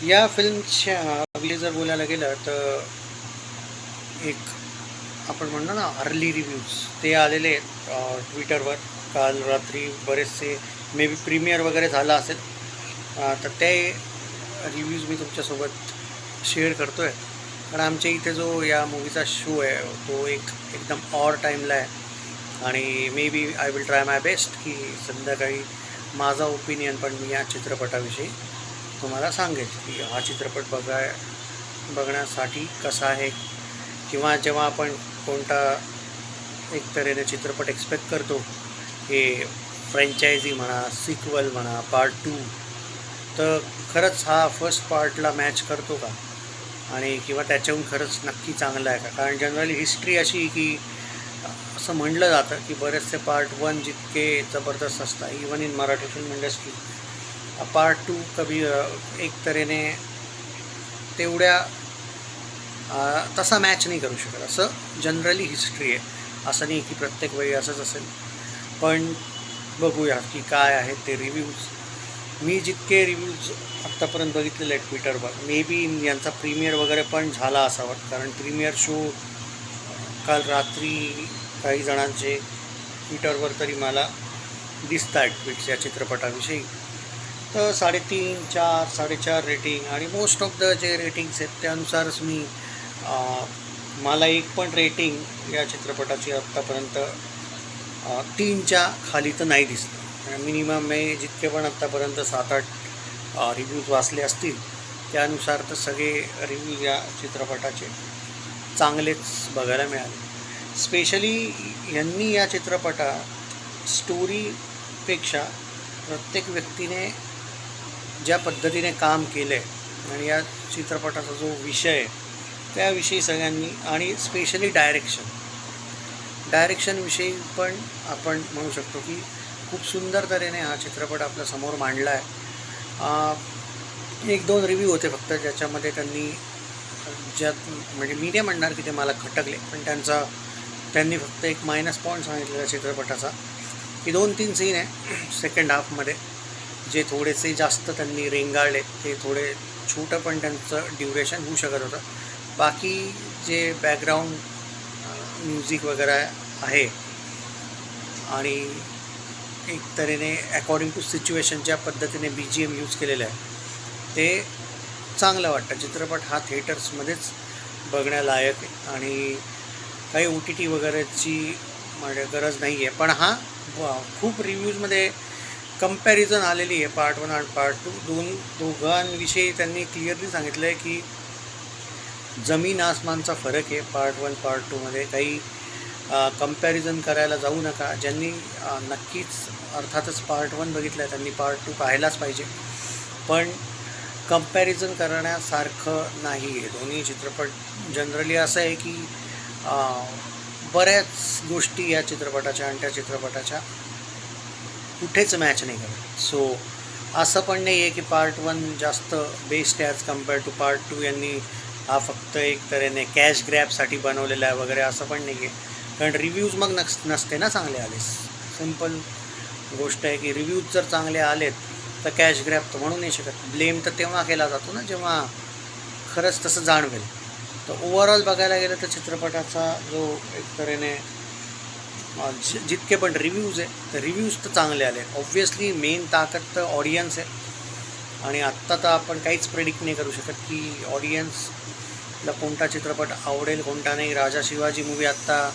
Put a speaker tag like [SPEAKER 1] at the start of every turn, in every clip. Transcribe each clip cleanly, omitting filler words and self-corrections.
[SPEAKER 1] या फिल्मच्या विषयी जर बोलायला गेलं तर एक आपण म्हणतो ना अर्ली रिव्ह्यूज ते आलेले आहेत ट्विटरवर. काल रात्री बरेचसे मे बी प्रीमियर वगैरे झाला असेल. तर ते रिव्ह्यूज मी तुमच्यासोबत शेअर करतो आहे. कारण आमच्या इथे जो या मूवीचा शो आहे तो एकदम ऑर टाईमला आहे. आणि maybe I will try my best की संध्याकाळी माझा ओपिनियन पण मी या चित्रपटाविषयी तुम्हाला सांगेल की हा चित्रपट बघण्यासाठी कसा आहे, किंवा जेव्हा आपण कोणता एक तऱ्हेने चित्रपट एक्सपेक्ट करतो, हे फ्रँचायझी म्हणा, सिक्वल म्हणा, पार्ट 2, तर खरंच हा फर्स्ट पार्टला मॅच करतो का, आणि किंवा त्याच्याहून खरंच नक्की चांगला आहे का. कारण जनरली हिस्ट्री अशी की असं म्हटलं जातं की बरेचसे पार्ट 1 जितके जबरदस्त असतात, even in Marathi film industry, part 2 कधी एक तऱ्हेने तेवढ्या तसा मॅच नाही करू शकत, असं जनरली हिस्ट्री आहे. असं नाही की प्रत्येक वेळी असंच असेल. पण बघूया की काय आहेत ते रिव्ह्यूज. मी जितके रिव्ह्यूज आत्तापर्यंत बघितलेले आहेत ट्विटरवर, मे बी यांचा प्रीमियर वगैरे पण झाला असावा. कारण प्रीमियर शो काल रात्री काही जणांचे ट्विटरवर तरी मला दिसत आहेत ट्विट्स या चित्रपटाविषयी. तर 3.5, 4, 4.5 रेटिंग, आणि मोस्ट ऑफ द जे रेटिंग्स आहेत त्यानुसारच मी मला एक पण रेटिंग या चित्रपटाची आत्तापर्यंत 3च्या खाली तर नाही दिसलं. मिनिमम मी जितके पण आत्तापर्यंत 7-8 रिव्ह्यूज वाचले असतील त्यानुसार तर सगळे रिव्ह्यूज या चित्रपटाचे चांगलेच बघायला मिळाले. स्पेशली यांनी या चित्रपटात स्टोरीपेक्षा प्रत्येक व्यक्तीने ज्या पद्धतीने काम केलं आहे आणि या चित्रपटाचा जो विषय आहे त्याविषयी सगळ्यांनी, आणि स्पेशली डायरेक्शनविषयी पण आपण म्हणू शकतो की खूप सुंदर तऱ्हेने हा चित्रपट आपल्यासमोर मांडला आहे. 1-2 रिव्ह्यू होते फक्त ज्याच्यामध्ये त्यांनी म्हणजे मी नाही म्हणणार की ते मला खटकले, पण त्यांनी फक्त एक मायनस पॉईंट सांगितलेला चित्रपटाचा की 2-3 सीन आहे सेकंड हाफमध्ये जे थोडेसे जास्त त्यांनी रेंगाळले. ते थोडे छोटं पण त्यांचं ड्युरेशन होऊ शकत होतं. बाकी जे बॅकग्राऊंड म्युझिक वगैरे आहे आणि एक तऱ्हेने अकॉर्डिंग टू सिच्युएशन ज्या पद्धतीने BGM यूज केलेलं आहे ते चांगलं वाटतं. चित्रपट हा थिएटर्समध्येच बघण्यालायक आहे आणि काही OTT वगैरेची म्हणजे गरज नाही आहे. पण हा खूप रिव्ह्यूजमध्ये कंपॅरिझन आलेली आहे पार्ट 1 आणि पार्ट 2. दोघांविषयी त्यांनी क्लिअरली सांगितलं आहे की जमीन आसमानचा फरक आहे पार्ट 1 पार्ट 2मध्ये. काही कंपॅरिझन करायला जाऊ नका. ज्यांनी नक्कीच अर्थातच पार्ट 1 बघितलं आहे त्यांनी पार्ट 2 पाहायलाच पाहिजे, पण कंपॅरिझन करण्यासारखं नाही आहे. दोन्ही चित्रपट जनरली असं आहे की बऱ्याच गोष्टी या चित्रपटाच्या आणि त्या चित्रपटाच्या कुठेच मॅच नाही करत. सो असं पण नाही आहे की पार्ट 1 जास्त बेस्ट आहे ॲज कम्पेअर टू पार्ट 2. यांनी हा फक्त एक तऱ्हेने कॅश ग्रॅबसाठी बनवलेला आहे वगैरे असं पण नाही आहे. कारण रिव्ह्यूज मग नसते ना चांगले आले. सिम्पल गोष्ट आहे की रिव्ह्यूज जर चांगले आलेत तर कॅश ग्रॅब तर म्हणू नाही शकत. ब्लेम तर तेव्हा केला जातो ना जेव्हा खरंच तसं जाणवेल. तर ओव्हरऑल बघायला गेलं तर चित्रपटाचा जो एक तऱ्हेने जितके पण रिव्ह्यूज आहे तर रिव्ह्यूज तर चांगले आले. ऑब्व्हियसली मेन ताकद तर ऑडियन्स आहे, आणि आत्ता तर आपण काहीच प्रेडिक्ट नाही करू शकत की ऑडियन्सला कोणता चित्रपट आवडेल कोणता नाही. राजा शिवाजी मूवी आत्ता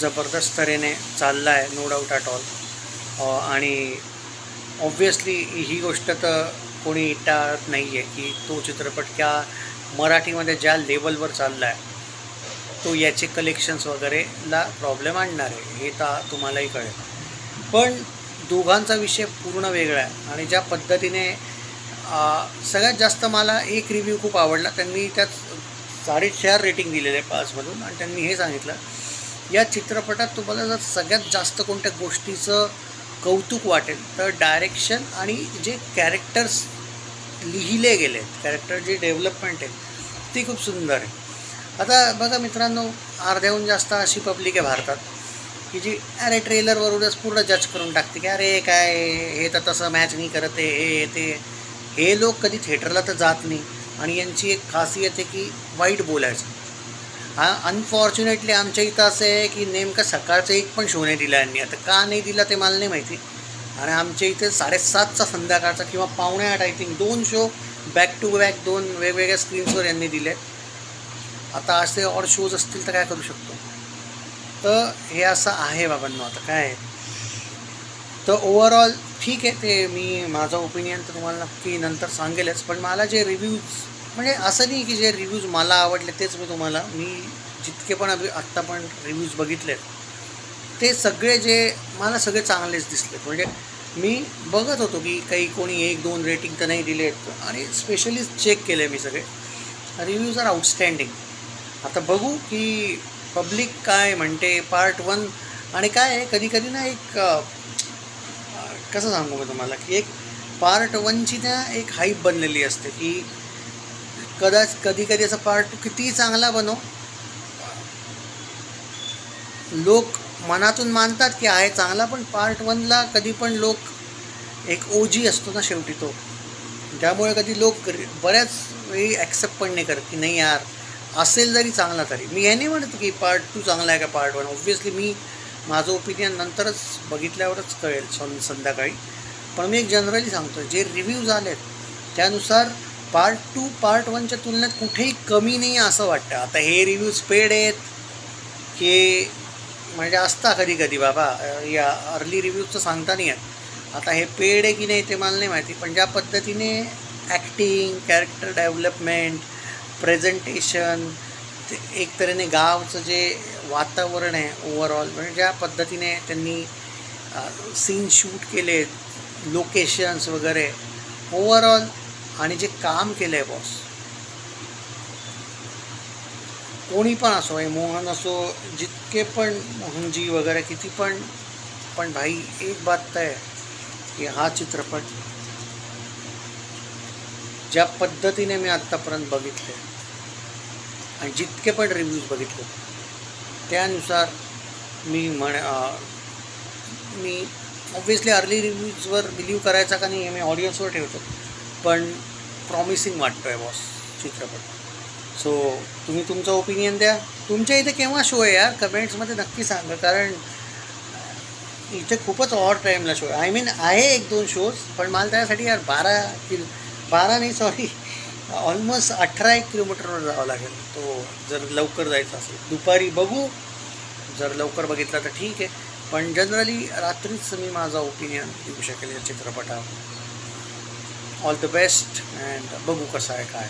[SPEAKER 1] जबरदस्त तऱ्हेने चालला आहे, नो डाऊट ॲट ऑल. आणि ऑब्व्हियसली ही गोष्ट तर कोणी टाळत नाही आहे की तो चित्रपट त्या मराठीमध्ये ज्या लेवलवर चालला आहे तो याचे कलेक्शन्स वगैरेला प्रॉब्लेम आणणार आहे, हे तर तुम्हालाही कळेल. पण दोघांचा विषय पूर्ण वेगळा आहे. आणि ज्या पद्धतीने सगळ्यात जास्त मला एक रिव्ह्यू खूप आवडला. त्यांनी त्यात 4.5 रेटिंग दिलेलं आहे 5मधून, आणि त्यांनी हे सांगितलं या चित्रपटात तुम्हाला जर सगळ्यात जास्त कोणत्या गोष्टीचं कौतुक वाटेल तर डायरेक्शन आणि जे कॅरेक्टर्स लिहिले गेले आहेत, कॅरेक्टर जे डेव्हलपमेंट आहे ती खूप सुंदर आहे. आता बघा मित्रांनो, अर्ध्याहून जास्त अशी पब्लिक आहे भारतात की जी अरे ट्रेलरवरूनच पूर्ण जज करून टाकते की अरे काय हे तर तसं मॅच नाही करत आहे, हे ते हे लोक कधी थिएटरला तर जात नाही आणि यांची एक खासियत आहे की वाईट बोलायचं. अनफॉर्च्युनेटली आमच्या इथं असं आहे की नेमकं सकाळचं एक पण शो नाही दिला यांनी. आता का नाही दिला ते मला नाही माहिती. आणि आमच्या इथे 7:30चा संध्याकाळचा किंवा 7:45 I think 2 show back to back 2 वेगवेगळ्या स्क्रीन्सवर यांनी दिले. आता असे ऑड शोज असतील तर काय करू शकतो. तर हे असं आहे बाबांनो. आता काय आहे तर ओव्हरऑल ठीक आहे. ते मी माझा ओपिनियन तर तुम्हाला नक्की नंतर सांगेलच. पण मला जे रिव्ह्यूज म्हणजे असं नाही की जे रिव्ह्यूज मला आवडले तेच मी जितके पण आत्ता पण रिव्ह्यूज बघितलेत ते सगळे जे मला सगळे चांगलेच दिसलेत. म्हणजे मी बघत होतो की काही कोणी 1-2 रेटिंग तर नाही दिलेत आणि स्पेशली चेक केले मी सगळे रिव्ह्यूज आर आउटस्टँडिंग. आता बघू की पब्लिक काय म्हणते पार्ट 1. आणि काय आहे कधी कधी ना एक कसं सांगू मी तुम्हाला की एक पार्ट 1ची ना एक हाईप बनलेली असते की कधी कधी असं पार्ट 2 कितीही चांगला बनव लोक मनातून मानतात की आहे चांगला. पण पार्ट 1ला कधी पण लोक एक ओजी असतो ना शेवटी तो. त्यामुळे कधी लोक बऱ्याच वेळी ॲक्सेप्ट पण नाही करत की नाही यार असेल जरी चांगला तरी. मी हे नाही म्हणत की पार्ट 2 चांगला आहे का पार्ट 1. ऑब्व्हियसली मी माझं ओपिनियन नंतरच बघितल्यावरच कळेल संध्याकाळी. पण मी एक जनरली सांगतो जे रिव्ह्यूज आलेत त्यानुसार पार्ट 2 पार्ट 1च्या तुलनेत कुठेही कमी नाही आहे असं वाटतं. आता हे रिव्ह्यूज पेड आहेत की म्हणजे असता कधी कधी बाबा या अर्ली रिव्ह्यूजचं सांगता नाही आहे. आता हे पेड आहे की नाही ते मला नाही माहिती. पण ज्या पद्धतीने ॲक्टिंग कॅरेक्टर डेव्हलपमेंट प्रेझेंटेशन ते एक तऱ्हेने गावचं जे वातावरण आहे ओव्हरऑल म्हणजे ज्या पद्धतीने त्यांनी सीन शूट केले लोकेशन्स वगैरे ओव्हरऑल आणि जे काम केलं आहे बॉस कोणी पण असो मोहन असो जितके पण मोहनजी वगैरे किती पण भाई एक बात तय आहे की हा चित्रपट ज्या पद्धतीने मी आत्तापर्यंत बघितले आणि जितके पण रिव्ह्यूज बघितले त्यानुसार मी ऑब्व्हियसली अर्ली रिव्ह्यूजवर बिलीव करायचा का नाही हे मी ऑडियन्सवर ठेवतो. पण प्रॉमिसिंग वाटतो आहे बॉस चित्रपट. सो तुम्ही तुमचं ओपिनियन द्या. तुमच्या इथे केव्हा शो आहे यार कमेंट्समध्ये नक्की सांगा. कारण इथे खूपच ऑड टाईमला शो आहे. आय मीन आहे 1-2 शोज पण मला त्यासाठी यार 12 नाही सॉरी ऑलमोस्ट 18 किलोमीटरवर जावं लागेल. तो जर लवकर जायचा असेल दुपारी बघू. जर लवकर बघितला तर ठीक आहे. पण जनरली रात्रीच मी माझा ओपिनियन देऊ शकेल या चित्रपटावर. ऑल द बेस्ट अँड बघू कसं आहे काय.